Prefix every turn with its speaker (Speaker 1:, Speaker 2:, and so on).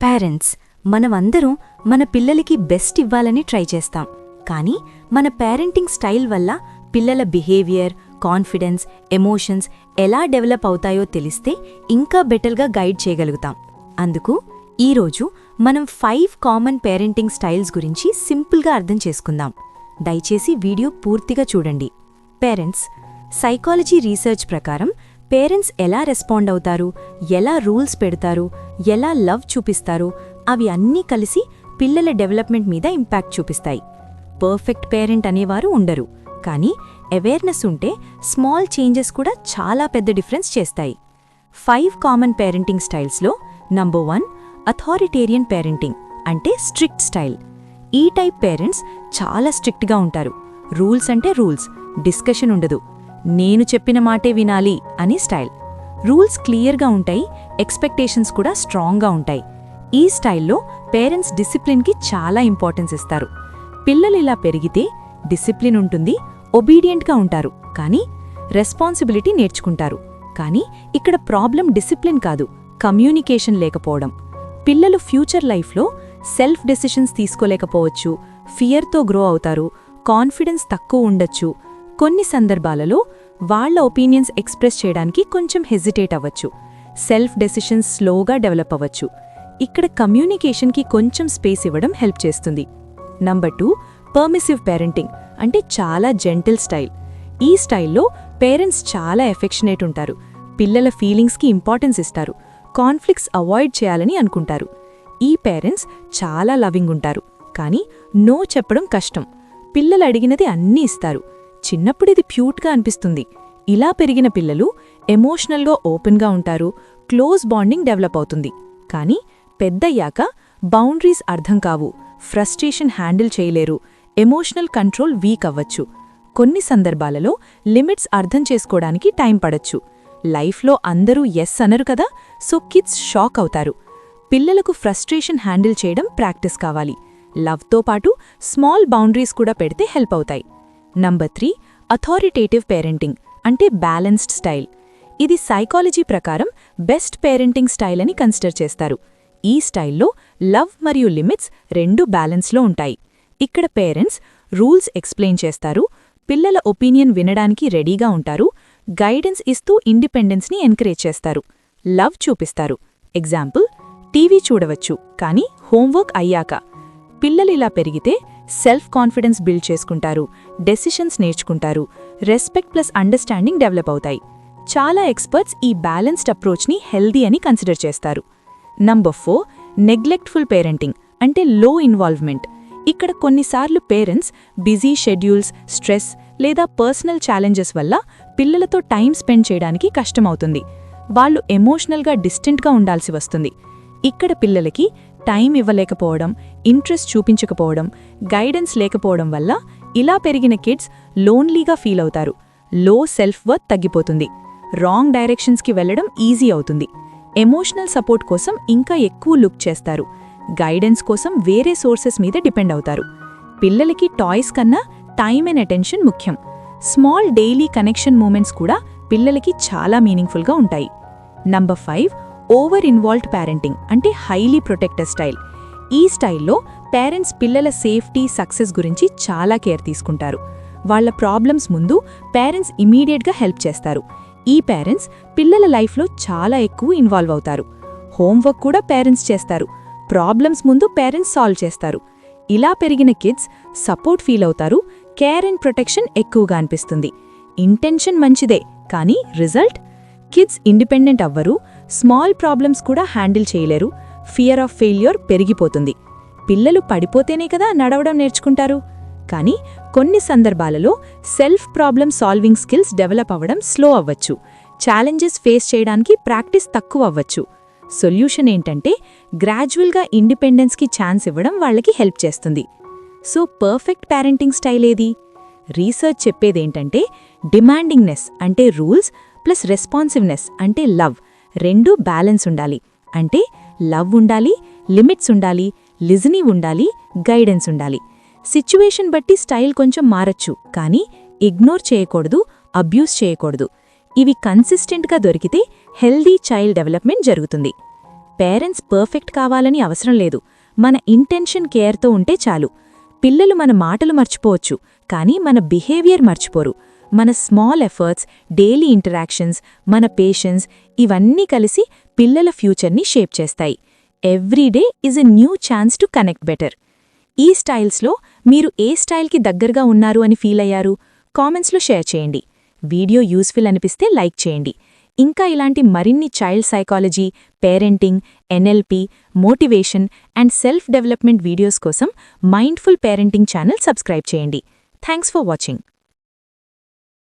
Speaker 1: Parents మనమందరం మన పిల్లలకి బెస్ట్ ఇవ్వాలని ట్రై చేస్తాం. కానీ మన పేరెంటింగ్ స్టైల్ వల్ల పిల్లల బిహేవియర్, కాన్ఫిడెన్స్, ఎమోషన్స్ ఎలా డెవలప్ అవుతాయో తెలిస్తే ఇంకా బెటర్గా గైడ్ చేయగలుగుతాం. అందుకు ఈరోజు మనం 5 కామన్ పేరెంటింగ్ స్టైల్స్ గురించి సింపుల్గా అర్థం చేసుకుందాం. దయచేసి వీడియో పూర్తిగా చూడండి. పేరెంట్స్ సైకాలజీ రీసెర్చ్ ప్రకారం పేరెంట్స్ ఎలా రెస్పాండ్ అవుతారు, ఎలా రూల్స్ పెడతారు, ఎలా లవ్ చూపిస్తారు, అవి అన్నీ కలిసి పిల్లల డెవలప్మెంట్ మీద ఇంపాక్ట్ చూపిస్తాయి. పర్ఫెక్ట్ పేరెంట్ అనేవారు ఉండరు, కానీ అవేర్నెస్ ఉంటే స్మాల్ చేంజెస్ కూడా చాలా పెద్ద డిఫరెన్స్ చేస్తాయి. 5 కామన్ పేరెంటింగ్ స్టైల్స్లో నంబర్ 1 అథారిటేరియన్ పేరెంటింగ్ అంటే స్ట్రిక్ట్ స్టైల్. ఈ టైప్ పేరెంట్స్ చాలా స్ట్రిక్ట్గా ఉంటారు. రూల్స్ అంటే రూల్స్, డిస్కషన్ ఉండదు. నేను చెప్పిన మాటే వినాలి అని స్టైల్. రూల్స్ క్లియర్గా ఉంటాయి, ఎక్స్పెక్టేషన్స్ కూడా స్ట్రాంగ్గా ఉంటాయి. ఈ స్టైల్లో పేరెంట్స్ డిసిప్లిన్కి చాలా ఇంపార్టెన్స్ ఇస్తారు. పిల్లలు ఇలా పెరిగితే డిసిప్లిన్ ఉంటుంది, ఒబీడియంట్గా ఉంటారు, కానీ రెస్పాన్సిబిలిటీ నేర్చుకుంటారు. కానీ ఇక్కడ ప్రాబ్లం డిసిప్లిన్ కాదు, కమ్యూనికేషన్ లేకపోవడం. పిల్లలు ఫ్యూచర్ లైఫ్లో సెల్ఫ్ డెసిషన్స్ తీసుకోలేకపోవచ్చు, ఫియర్తో గ్రో అవుతారు, కాన్ఫిడెన్స్ తక్కువ ఉండొచ్చు. కొన్ని సందర్భాలలో వాళ్ల ఒపీనియన్స్ ఎక్స్ప్రెస్ చేయడానికి కొంచెం హెజిటేట్ అవ్వచ్చు. సెల్ఫ్ డెసిషన్స్ స్లోగా డెవలప్ అవ్వచ్చు. ఇక్కడ కమ్యూనికేషన్కి కొంచెం స్పేస్ ఇవ్వడం హెల్ప్ చేస్తుంది. నంబర్ 2 పర్మిసివ్ పేరెంటింగ్ అంటే చాలా జెంటిల్ స్టైల్. ఈ స్టైల్లో పేరెంట్స్ చాలా ఎఫెక్షనేట్ ఉంటారు, పిల్లల ఫీలింగ్స్కి ఇంపార్టెన్స్ ఇస్తారు, కాన్ఫ్లిక్ట్స్ అవాయిడ్ చేయాలని అనుకుంటారు. ఈ పేరెంట్స్ చాలా లవింగ్ ఉంటారు, కానీ నో చెప్పడం కష్టం. పిల్లలు అడిగినది అన్నీ ఇస్తారు. చిన్నప్పుడు ఇది క్యూట్గా అనిపిస్తుంది. ఇలా పెరిగిన పిల్లలు ఎమోషనల్గా ఓపెన్గా ఉంటారు, క్లోజ్ బాండింగ్ డెవలప్ అవుతుంది. కానీ పెద్దయ్యాక బౌండరీస్ అర్థం కావు, ఫ్రస్ట్రేషన్ హ్యాండిల్ చేయలేరు, ఎమోషనల్ కంట్రోల్ వీక్ అవ్వచ్చు. కొన్ని సందర్భాలలో లిమిట్స్ అర్థం చేసుకోవడానికి టైం పడచ్చు. లైఫ్లో అందరూ ఎస్ అనరు కదా, సో కిడ్స్ షాక్ అవుతారు. పిల్లలకు ఫ్రస్ట్రేషన్ హ్యాండిల్ చేయడం ప్రాక్టీస్ కావాలి. లవ్తో పాటు స్మాల్ బౌండరీస్ కూడా పెడితే హెల్ప్ అవుతాయి. నంబర్ 3 అథారిటేటివ్ పేరెంటింగ్ అంటే బ్యాలెన్స్డ్ స్టైల్. ఇది సైకాలజీ ప్రకారం బెస్ట్ పేరెంటింగ్ స్టైల్ అని కన్సిడర్ చేస్తారు. ఈ స్టైల్లో లవ్ మరియు లిమిట్స్ రెండూ బ్యాలెన్స్లో ఉంటాయి. ఇక్కడ పేరెంట్స్ రూల్స్ ఎక్స్ప్లెయిన్ చేస్తారు, పిల్లల ఒపీనియన్ వినడానికి రెడీగా ఉంటారు, గైడెన్స్ ఇస్తూ ఇండిపెండెన్స్ని ఎంకరేజ్ చేస్తారు, లవ్ చూపిస్తారు. ఎగ్జాంపుల్, టీవీ చూడవచ్చు, కానీ హోంవర్క్ అయ్యాక. పిల్లలిలా పెరిగితే సెల్ఫ్ కాన్ఫిడెన్స్ బిల్డ్ చేసుకుంటారు, డెసిషన్స్ నేర్చుకుంటారు, రెస్పెక్ట్ ప్లస్ అండర్స్టాండింగ్ డెవలప్ అవుతాయి. చాలా ఎక్స్పర్ట్స్ ఈ బ్యాలెన్స్డ్ అప్రోచ్ని హెల్దీ అని కన్సిడర్ చేస్తారు. నంబర్ 4 నెగ్లెక్ట్ఫుల్ పేరెంటింగ్ అంటే లో ఇన్వాల్వ్మెంట్. ఇక్కడ కొన్నిసార్లు పేరెంట్స్ బిజీ షెడ్యూల్స్, స్ట్రెస్ లేదా పర్సనల్ ఛాలెంజెస్ వల్ల పిల్లలతో టైం స్పెండ్ చేయడానికి కష్టమవుతుంది. వాళ్ళు ఎమోషనల్గా డిస్టెంట్గా ఉండాల్సి వస్తుంది. ఇక్కడ పిల్లలకి టైం ఇవ్వలేకపోవడం, ఇంట్రెస్ట్ చూపించకపోవడం, గైడెన్స్ లేకపోవడం వల్ల ఇలా పెరిగిన కిడ్స్ లోన్లీగా ఫీల్ అవుతారు, లో సెల్ఫ్ వర్త్ తగ్గిపోతుంది, రాంగ్ డైరెక్షన్స్కి వెళ్లడం ఈజీ అవుతుంది. ఎమోషనల్ సపోర్ట్ కోసం ఇంకా ఎక్కువ లుక్ చేస్తారు, గైడెన్స్ కోసం వేరే సోర్సెస్ మీద డిపెండ్ అవుతారు. పిల్లలకి టాయ్స్ కన్నా టైం అండ్ అటెన్షన్ ముఖ్యం. స్మాల్ డైలీ కనెక్షన్ మూమెంట్స్ కూడా పిల్లలకి చాలా మీనింగ్ఫుల్గా ఉంటాయి. నంబర్ 5 ఓవర్ ఇన్వాల్వ్డ్ పేరెంటింగ్ అంటే హైలీ ప్రొటెక్టర్ స్టైల్. ఈ స్టైల్లో పేరెంట్స్ పిల్లల సేఫ్టీ, సక్సెస్ గురించి చాలా కేర్ తీసుకుంటారు. వాళ్ల ప్రాబ్లమ్స్ ముందు పేరెంట్స్ ఇమీడియట్గా హెల్ప్ చేస్తారు. ఈ పేరెంట్స్ పిల్లల లైఫ్లో చాలా ఎక్కువ ఇన్వాల్వ్ అవుతారు. హోంవర్క్ కూడా పేరెంట్స్ చేస్తారు, ప్రాబ్లమ్స్ ముందు పేరెంట్స్ సాల్వ్ చేస్తారు. ఇలా పెరిగిన కిడ్స్ సపోర్ట్ ఫీల్ అవుతారు, కేర్ అండ్ ప్రొటెక్షన్ ఎక్కువగా అనిపిస్తుంది. ఇంటెన్షన్ మంచిదే, కానీ రిజల్ట్ కిడ్స్ ఇండిపెండెంట్ అవ్వరు, స్మాల్ ప్రాబ్లమ్స్ కూడా హ్యాండిల్ చేయలేరు, ఫియర్ ఆఫ్ ఫెయిల్యూర్ పెరిగిపోతుంది. పిల్లలు పడిపోతేనే కదా నడవడం నేర్చుకుంటారు. కానీ కొన్ని సందర్భాలలో self problem solving skills develop అవ్వడం స్లో అవ్వచ్చు, ఛాలెంజెస్ ఫేస్ చేయడానికి ప్రాక్టీస్ తక్కువ అవ్వచ్చు. సొల్యూషన్ ఏంటంటే గ్రాడ్యువల్గా ఇండిపెండెన్స్కి ఛాన్స్ ఇవ్వడం వాళ్ళకి హెల్ప్ చేస్తుంది. సో పర్ఫెక్ట్ పేరెంటింగ్ స్టైల్ ఏది? రీసెర్చ్ చెప్పేదేంటంటే డిమాండింగ్నెస్ అంటే రూల్స్ ప్లస్ రెస్పాన్సివ్నెస్ అంటే లవ్ రెండూ బ్యాలెన్స్ ఉండాలి. అంటే లవ్ ఉండాలి, లిమిట్స్ ఉండాలి, లిజనింగ్ ఉండాలి, గైడెన్స్ ఉండాలి. సిచ్యువేషన్ బట్టి స్టైల్ కొంచెం మారచ్చు, కానీ ఇగ్నోర్ చేయకూడదు, అబ్యూస్ చేయకూడదు. ఇవి కన్సిస్టెంట్గా దొరికితే హెల్దీ చైల్డ్ డెవలప్మెంట్ జరుగుతుంది.
Speaker 2: పేరెంట్స్ పర్ఫెక్ట్ కావాలని అవసరం లేదు, మన ఇంటెన్షన్ కేర్తో ఉంటే చాలు. పిల్లలు మన మాటలు మర్చిపోవచ్చు, కానీ మన బిహేవియర్ మర్చిపోరు. మన స్మాల్ ఎఫర్ట్స్, డైలీ ఇంటరాక్షన్స్, మన పేషెన్స్ ఇవన్నీ కలిసి పిల్లల ఫ్యూచర్ని షేప్ చేస్తాయి. Every day is a new chance to connect better. ఈ స్టైల్స్లో మీరు ఏ స్టైల్కి దగ్గరగా ఉన్నారు అని ఫీల్ అయ్యారు? కామెంట్స్లో షేర్ చేయండి. వీడియో యూస్ఫుల్ అనిపిస్తే లైక్ చేయండి. ఇంకా ఇలాంటి మరిన్ని child psychology, parenting, NLP, motivation and self development videos కోసం మైండ్ఫుల్ పేరెంటింగ్ ఛానల్ సబ్స్క్రైబ్ చేయండి. Thanks for watching.